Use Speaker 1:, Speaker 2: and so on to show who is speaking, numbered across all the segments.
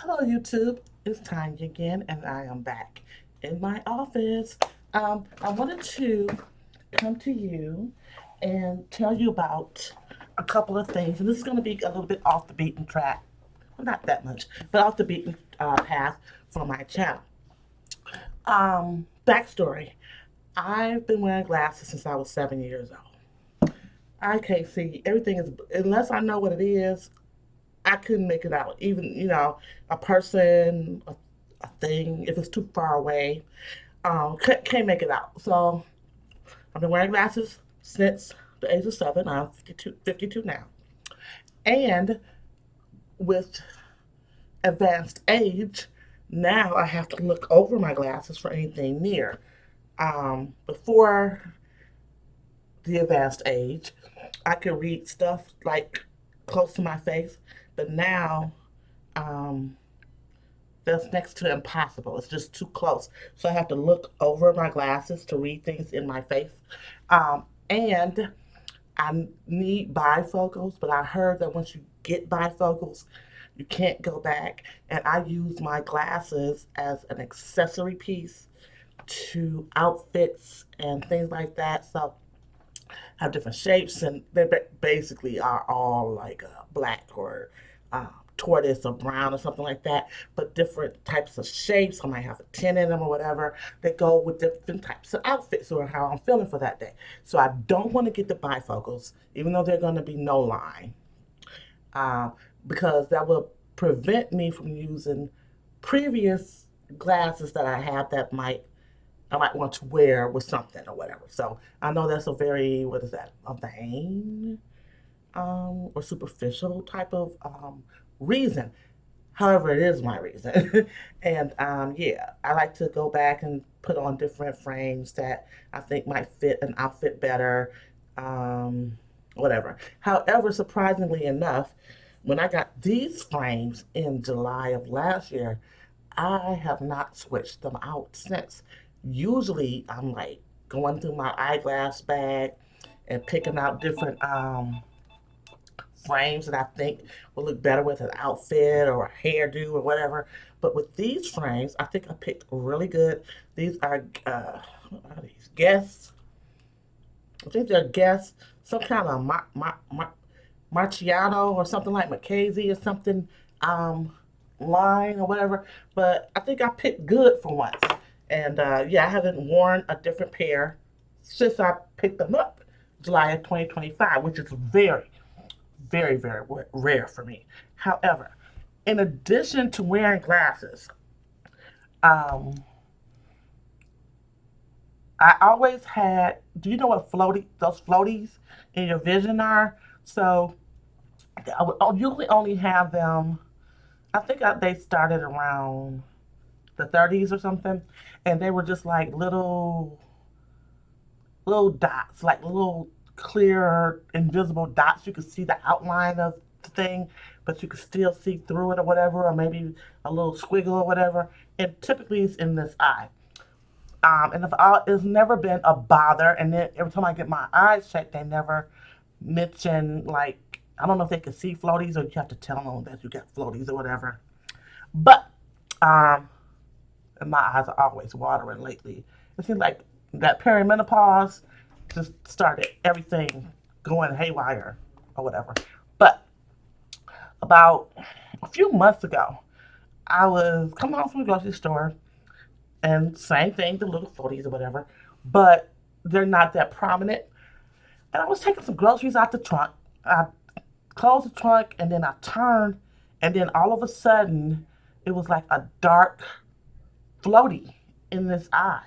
Speaker 1: Hello, YouTube. It's Tanya again, and I am back in my office. I wanted to come to you and tell you about a couple of things, and this is going to be a little bit off the beaten track. Well, not that much, but off the beaten path for my channel. Backstory. I've been wearing glasses since I was 7 years old. I can't see everything is unless I know what it is. I couldn't make it out. Even, a person, a thing, if it's too far away, can't make it out. So I've been wearing glasses since the age of 7. I'm 52 now. And with advanced age, now I have to look over my glasses for anything near. Before the advanced age, I could read stuff like close to my face, but now um, that's next to impossible. It's just too close. So I have to look over my glasses to read things in my face. And I need bifocals, but I heard that once you get bifocals, you can't go back. And I use my glasses as an accessory piece to outfits and things like that. So have different shapes, and they basically are all like black or tortoise or brown or something like that, but different types of shapes. I might have a tin in them or whatever that go with different types of outfits or how I'm feeling for that day. So I don't want to get the bifocals, even though they're going to be no line, uh, because that will prevent me from using previous glasses that I have that I might want to wear with something or whatever. So I know that's a very, what is that, a vain or superficial type of reason. However, it is my reason. And yeah, I like to go back and put on different frames that I think might fit an outfit better, whatever. However, surprisingly enough, when I got these frames in July of last year, I have not switched them out since. Usually, I'm like going through my eyeglass bag and picking out different frames that I think will look better with an outfit or a hairdo or whatever. But with these frames, I think I picked really good. These are, what are these? Guess. I think they're Guess. Some kind of Marciano or something like Mackenzie or something line or whatever. But I think I picked good for once. And yeah, I haven't worn a different pair since I picked them up July of 2025, which is very rare for me. However, in addition to wearing glasses, um, I always had. Do you know what those floaties in your vision are? So I would usually only have them. I think they started around the 30s or something, and they were just like little dots, like little clear, invisible dots. You could see the outline of the thing, but you could still see through it or whatever, or maybe a little squiggle or whatever. And typically it's in this eye. And it's never been a bother. And then every time I get my eyes checked, they never mention, like, I don't know if they can see floaties or you have to tell them that you got floaties or whatever. But um, and my eyes are always watering lately. It seems like that perimenopause just started everything going haywire or whatever. But about a few months ago, I was coming home from the grocery store and same thing, the little 40s or whatever, but they're not that prominent. And I was taking some groceries out the trunk. I closed the trunk and then I turned, and then all of a sudden, it was like a dark floaty in this eye.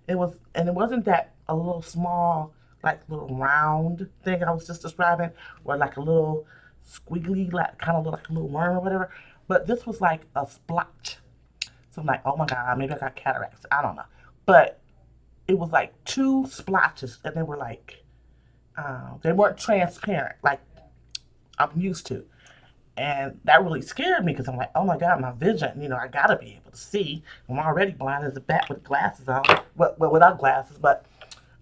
Speaker 1: And it wasn't that a little small, like little round thing I was just describing, or like a little squiggly, like kind of look like a little worm or whatever. But this was like a splotch. So I'm like, oh my God, maybe I got cataracts. I don't know. But it was like two splotches, and they weren't transparent like I'm used to. And that really scared me because I'm like, oh my God, my vision, I gotta be able to see. I'm already blind as a bat with glasses on, well, without glasses, but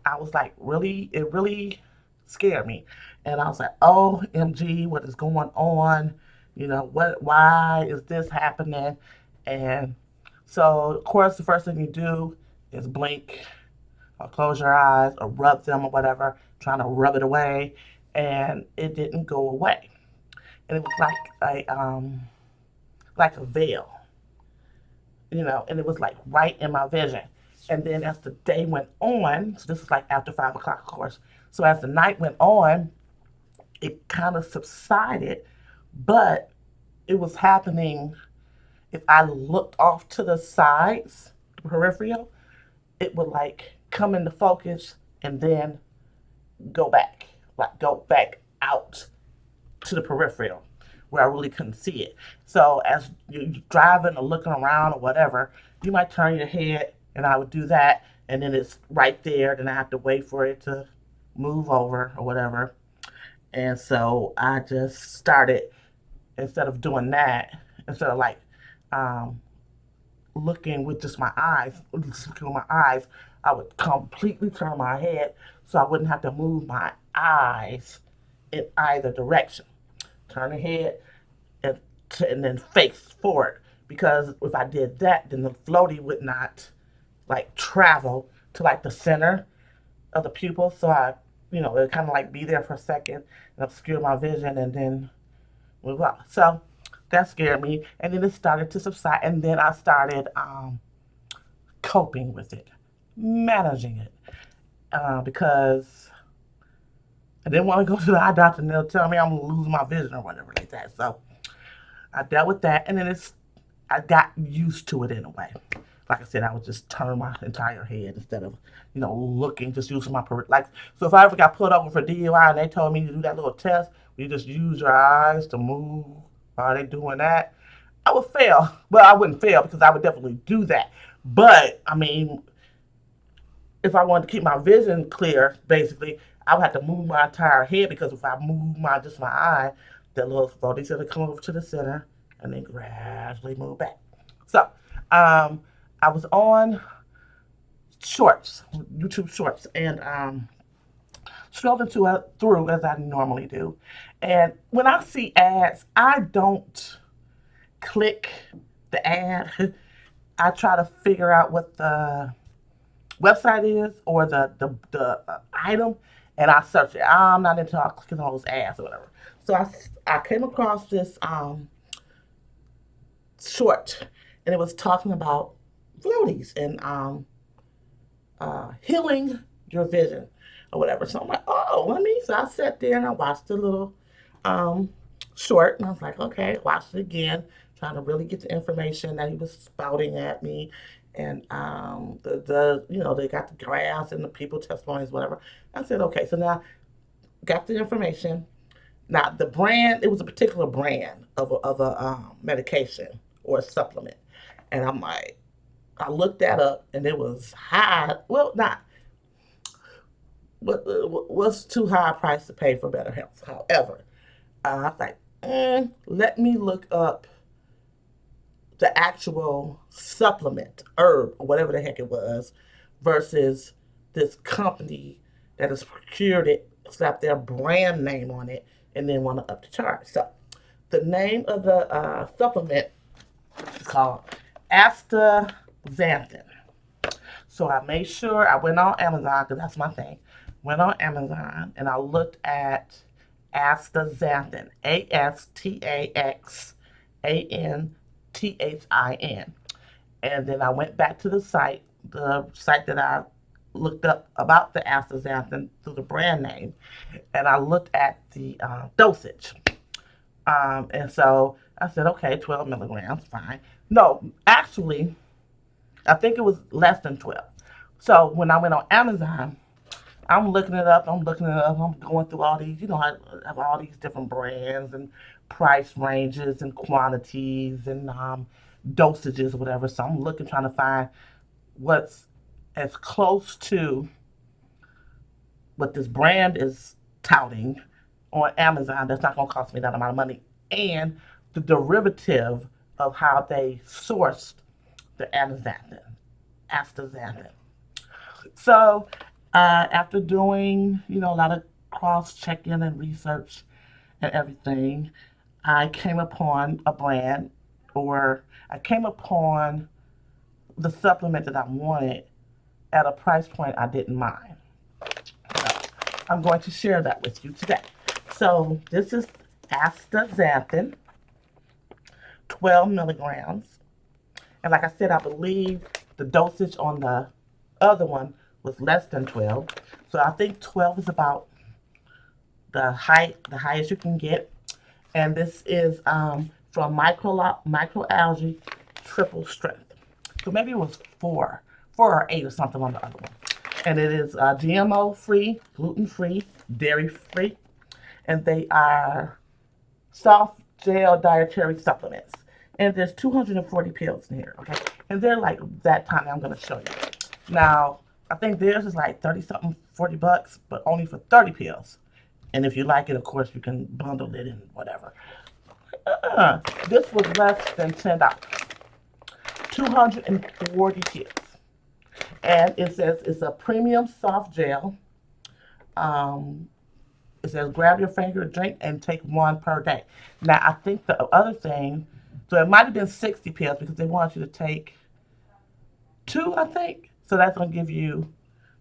Speaker 1: I was like, it really scared me. And I was like, OMG, what is going on? You know, why is this happening? And so, of course, the first thing you do is blink or close your eyes or rub them or whatever, trying to rub it away. And it didn't go away. And it was like a veil, you know, and it was like right in my vision. And then as the day went on, so this is like after 5 o'clock, of course. So as the night went on, it kind of subsided, but it was happening. If I looked off to the sides, peripheral, it would like come into focus and then go back out to the peripheral where I really couldn't see it. So as you're driving or looking around or whatever, you might turn your head, and I would do that, and then it's right there. Then I have to wait for it to move over or whatever. And so I just started, instead of doing that, instead of like um, looking with just my eyes, just looking with my eyes, I would completely turn my head so I wouldn't have to move my eyes in either direction. Turn the head and, and then face forward. Because if I did that, then the floaty would not like travel to like the center of the pupil. So it would kind of like be there for a second and obscure my vision and then move on. So that scared me. And then it started to subside. And then I started coping with it, managing it, because I didn't want to go to the eye doctor and they'll tell me I'm gonna lose my vision or whatever like that. So I dealt with that, and then I got used to it in a way. Like I said, I would just turn my entire head instead of, looking, just using my like. So if I ever got pulled over for DUI and they told me to do that little test, where you just use your eyes to move while they doing that, I would fail. Well, I wouldn't fail because I would definitely do that. But I mean, if I wanted to keep my vision clear, basically, I would have to move my entire head because if I move my eye, the little floaty's gonna come over to the center and then gradually move back. So, I was on shorts, YouTube shorts, and scrolling through as I normally do. And when I see ads, I don't click the ad. I try to figure out what the website is or the item, and I search it. I'm not into clicking on those ads or whatever. So I came across this short, and it was talking about floaties and healing your vision or whatever. So I'm like, oh, let me. So I sat there and I watched the little um, short, and I was like, okay, watched it again, trying to really get the information that he was spouting at me. And they got the graphs and the people testimonies, whatever. I said, okay, so now got the information. Now the brand, it was a particular brand of a medication or a supplement, and I'm like, I looked that up, and it was high. Well, not what's too high a price to pay for better health. However, I was like, let me look up the actual supplement, herb, or whatever the heck it was, versus this company that has procured it, slapped their brand name on it, and then want to up the charge. So, the name of the supplement is called astaxanthin. So I made sure I went on Amazon because that's my thing. Went on Amazon and I looked at astaxanthin, ASTAXANTHIN. And then I went back to the site that I looked up about the astaxanthin through the brand name, and I looked at the dosage. And so I said, okay, 12 milligrams, fine. No, actually, I think it was less than 12. So when I went on Amazon, I'm looking it up. I'm going through all these, I have all these different brands and price ranges and quantities and dosages or whatever. So I'm looking, trying to find what's as close to what this brand is touting on Amazon that's not going to cost me that amount of money, and the derivative of how they sourced the astaxanthin. So after doing, a lot of cross checking and research and everything, I came upon a brand, or I came upon the supplement that I wanted at a price point I didn't mind. So I'm going to share that with you today. So this is astaxanthin, 12 milligrams. And like I said, I believe the dosage on the other one was less than 12. So I think 12 is about the highest you can get. And this is from microalgae triple strength. So maybe it was four or eight or something on the other one. And it is GMO free, gluten free, dairy free, and they are soft gel dietary supplements. And there's 240 pills in here, okay? And they're like that tiny. I'm going to show you. Now, I think theirs is like 30 something, $40, but only for 30 pills. And if you like it, of course, you can bundle it and whatever. This was less than $10. 240 pills. And it says it's a premium soft gel. It says grab your finger, drink, and take one per day. Now, I think the other thing, so it might have been 60 pills because they want you to take two, I think. So that's going to give you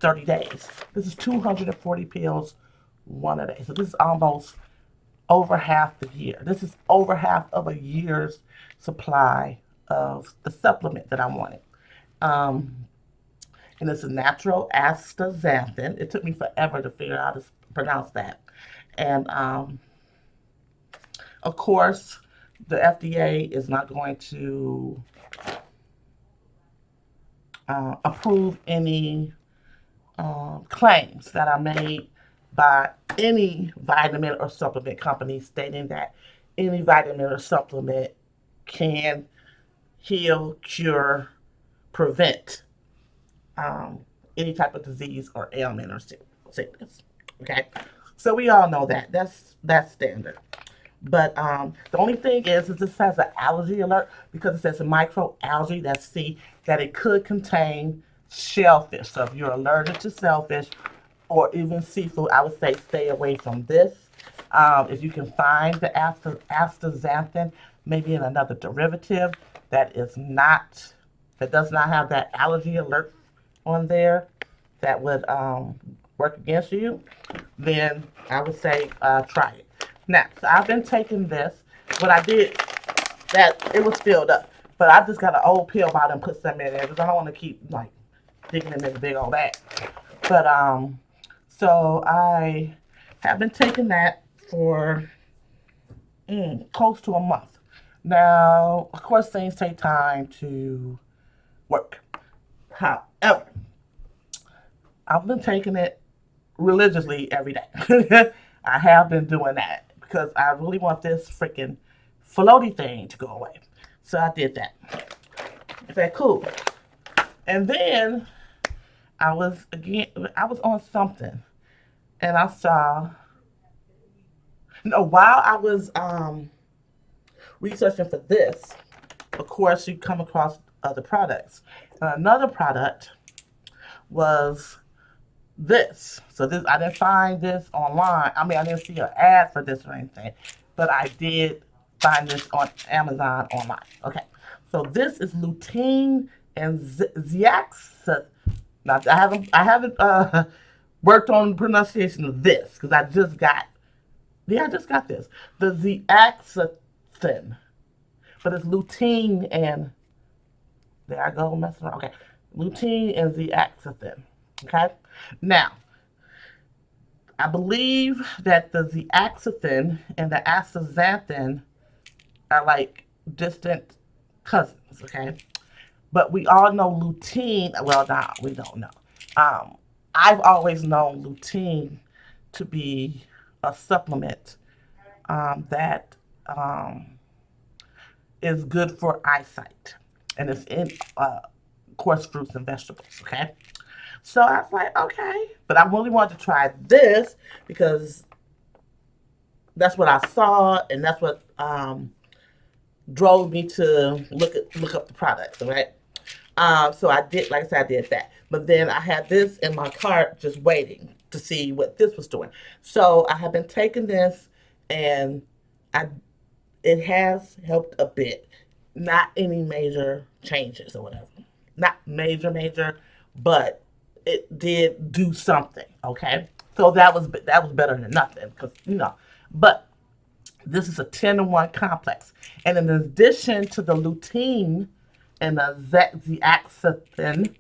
Speaker 1: 30 days. This is 240 pills, one a day. So this is almost over half the year. This is over half of a year's supply of the supplement that I wanted. And it's a natural astaxanthin. It took me forever to figure out how to pronounce that. And of course, the FDA is not going to approve any claims that are made by any vitamin or supplement company stating that any vitamin or supplement can heal, cure, prevent any type of disease or ailment or sickness. Okay, so we all know that. That's standard. But the only thing is this has an allergy alert because it says a microalgae. That's that it could contain shellfish. So if you're allergic to shellfish or even seafood, I would say stay away from this. If you can find the astaxanthin, maybe in another derivative that does not have that allergy alert on there, that would work against you, then I would say try it. Now, so I've been taking this. What I did, that it was filled up, but I just got an old pill bottle and put some in there because I don't want to keep like digging in this big old bag. But so I have been taking that for close to a month. Now, of course, things take time to work. However, I've been taking it religiously every day. I have been doing that because I really want this freaking floaty thing to go away. So I did that. Okay, cool. And then I was on something, and I saw. While I was researching for this, of course, you come across other products. Another product was this. So this, I didn't find this online. I mean, I didn't see an ad for this or anything, but I did find this on Amazon online. Okay, so this is lutein and zeaxanthin. Now I haven't worked on the pronunciation of this because I just got this. The zeaxanthin, but it's lutein and there I go messing around. Okay, lutein and zeaxanthin. Okay, now I believe that the zeaxanthin and the astaxanthin are like distant cousins. Okay, but we all know lutein. Well, no, we don't know. I've always known lutein to be a supplement that is good for eyesight, and it's in course fruits and vegetables. Okay, so I was like, okay, but I really wanted to try this because that's what I saw, and that's what drove me to look up the products. Right. So I did, like I said, I did that. But then I had this in my cart just waiting to see what this was doing. So I have been taking this, and I it has helped a bit. Not any major changes or whatever. Not major, but it did do something. Okay, so that was better than nothing because But this is a 10-to-1 complex, and in addition to the lutein and the zeaxanthin,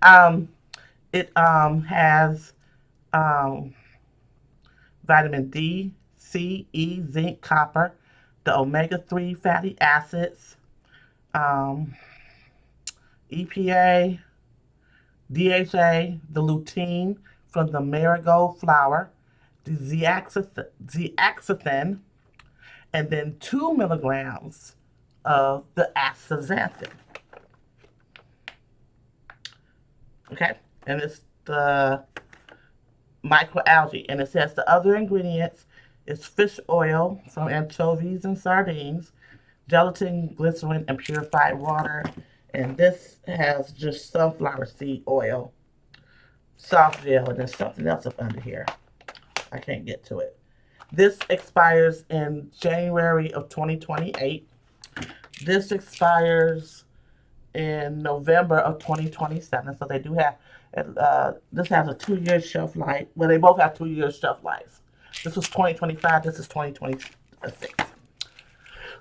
Speaker 1: um, it has um, vitamin D, C, E, zinc, copper, the omega-3 fatty acids, um, EPA, DHA, the lutein from the marigold flower, the zeaxanthin, and then 2 milligrams of the astaxanthin. Okay, and it's the microalgae, and it says the other ingredients is fish oil from anchovies and sardines, gelatin, glycerin, and purified water. And this has just sunflower seed oil, soft gel, and there's something else up under here. I can't get to it. This expires in January of 2028. This expires in November of 2027. So they do have, this has a 2-year shelf life. Well, they both have 2-year shelf lives. This was 2025, this is 2026.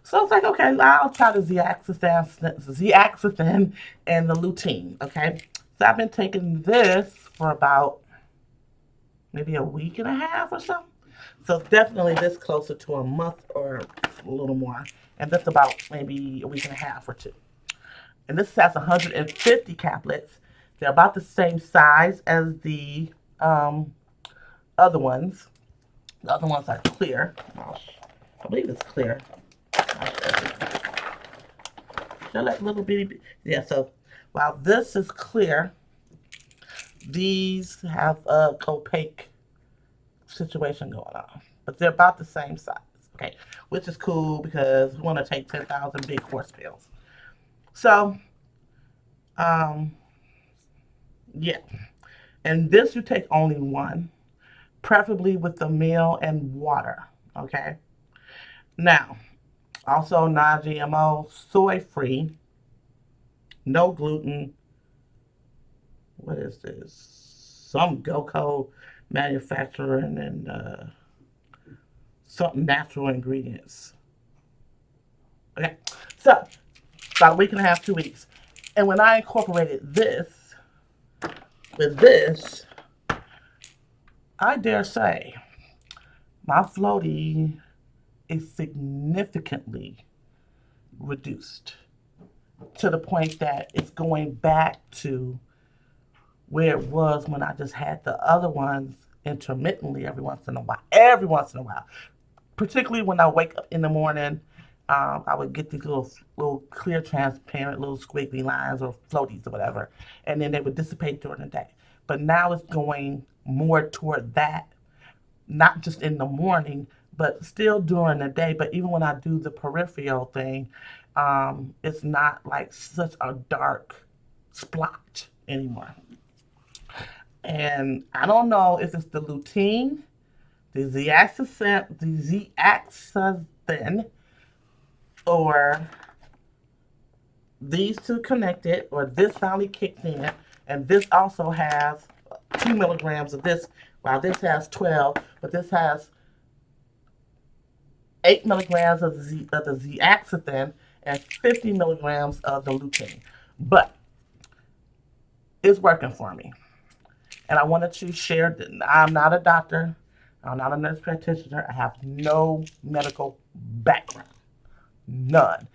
Speaker 1: So it's like, okay, I'll try the zeaxanthin and the lutein, okay? So I've been taking this for about maybe a week and a half or so. So definitely this closer to a month or a little more. And that's about maybe a week and a half or two. And this has 150 caplets. They're about the same size as the other ones. The other ones are clear. I believe it's clear. They're like little bitty. Yeah, so while this is clear, these have a opaque situation going on. But they're about the same size. Okay, which is cool because we want to take 10,000 big horse pills. So, yeah. And this you take only one, preferably with the meal and water. Okay. Now, also non-GMO, soy-free, no gluten. What is this? Some GoCo manufacturing and some natural ingredients. Okay, so about a week and a half, 2 weeks. And when I incorporated this with this, I dare say my floating is significantly reduced to the point that it's going back to where it was when I just had the other ones intermittently every once in a while. Every once in a while. Particularly when I wake up in the morning, I would get these little clear, transparent, little squiggly lines or floaties or whatever, and then they would dissipate during the day. But now it's going more toward that, not just in the morning, but still during the day. But even when I do the peripheral thing, it's not like such a dark splotch anymore. And I don't know if it's the lutein, the zeaxanthin, or these two connected, or this finally kicked in, and this also has 2 milligrams of this, while this has 12, but this has 8 milligrams of the zeaxanthin and 50 milligrams of the lutein. But it's working for me. And I wanted to share that I'm not a doctor. I'm not a nurse practitioner. I have no medical background. None.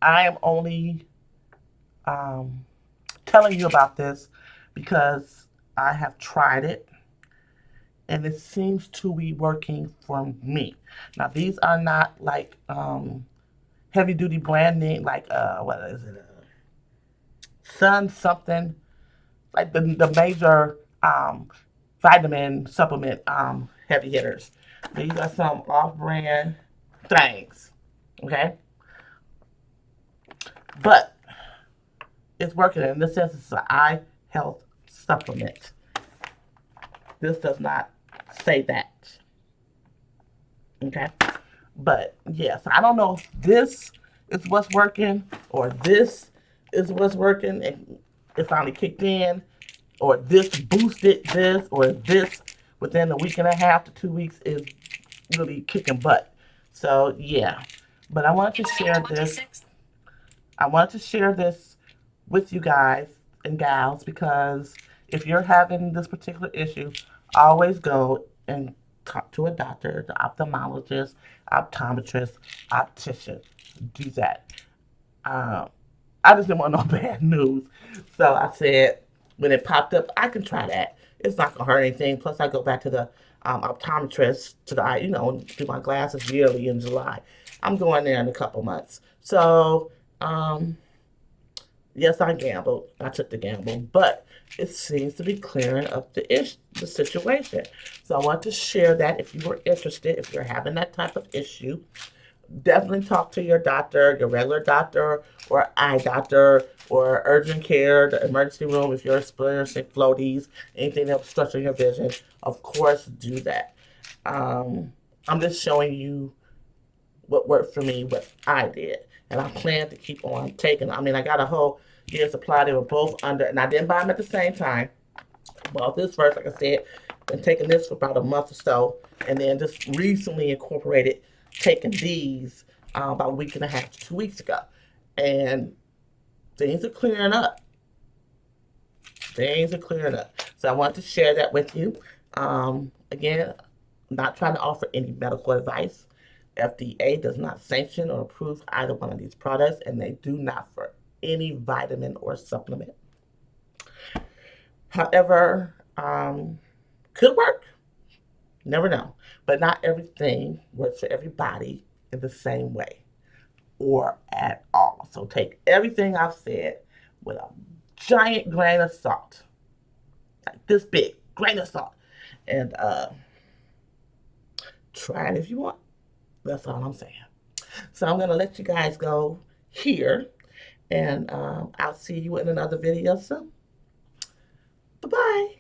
Speaker 1: I am only telling you about this because I have tried it and it seems to be working for me. Now, these are not like heavy duty brand name, like, what is it? Sun something, like the major vitamin supplement heavy hitters. These are some off-brand things, okay? But it's working, and this says it's an eye health supplement. This does not say that, okay? But yes, I don't know if this is what's working or this is what's working and it finally kicked in, or this boosted this, or this within a week and a half to 2 weeks is really kicking butt. So yeah, but I wanted to share this. I wanted to share this with you guys and gals because if you're having this particular issue, always go and talk to a doctor, the ophthalmologist, optometrist, optician. Do that. Um, I just didn't want no bad news. So I said, when it popped up, I can try that. It's not gonna hurt anything. Plus, I go back to the optometrist to the eye, do my glasses yearly in July. I'm going there in a couple months. So, um, yes, I gambled. I took the gamble, but it seems to be clearing up the situation. So I want to share that if you were interested, if you're having that type of issue, definitely talk to your doctor, your regular doctor, or eye doctor, or urgent care, the emergency room if you're experiencing floaties, anything that's obstructing your vision. Of course, do that. Um, I'm just showing you what worked for me, what I did. And I plan to keep on taking. I mean, I got a whole year supply. They were both under, and I didn't buy them at the same time. Bought this first, like I said, been taking this for about a month or so, and then just recently incorporated taking these about a week and a half to 2 weeks ago. And things are clearing up. Things are clearing up. So I wanted to share that with you. Again, not trying to offer any medical advice. FDA does not sanction or approve either one of these products, and they do not for any vitamin or supplement. However, could work. Never know. But not everything works for everybody in the same way or at all. So take everything I've said with a giant grain of salt, like this big grain of salt, and try it if you want. That's all I'm saying. So I'm going to let you guys go here, and I'll see you in another video soon. Bye-bye.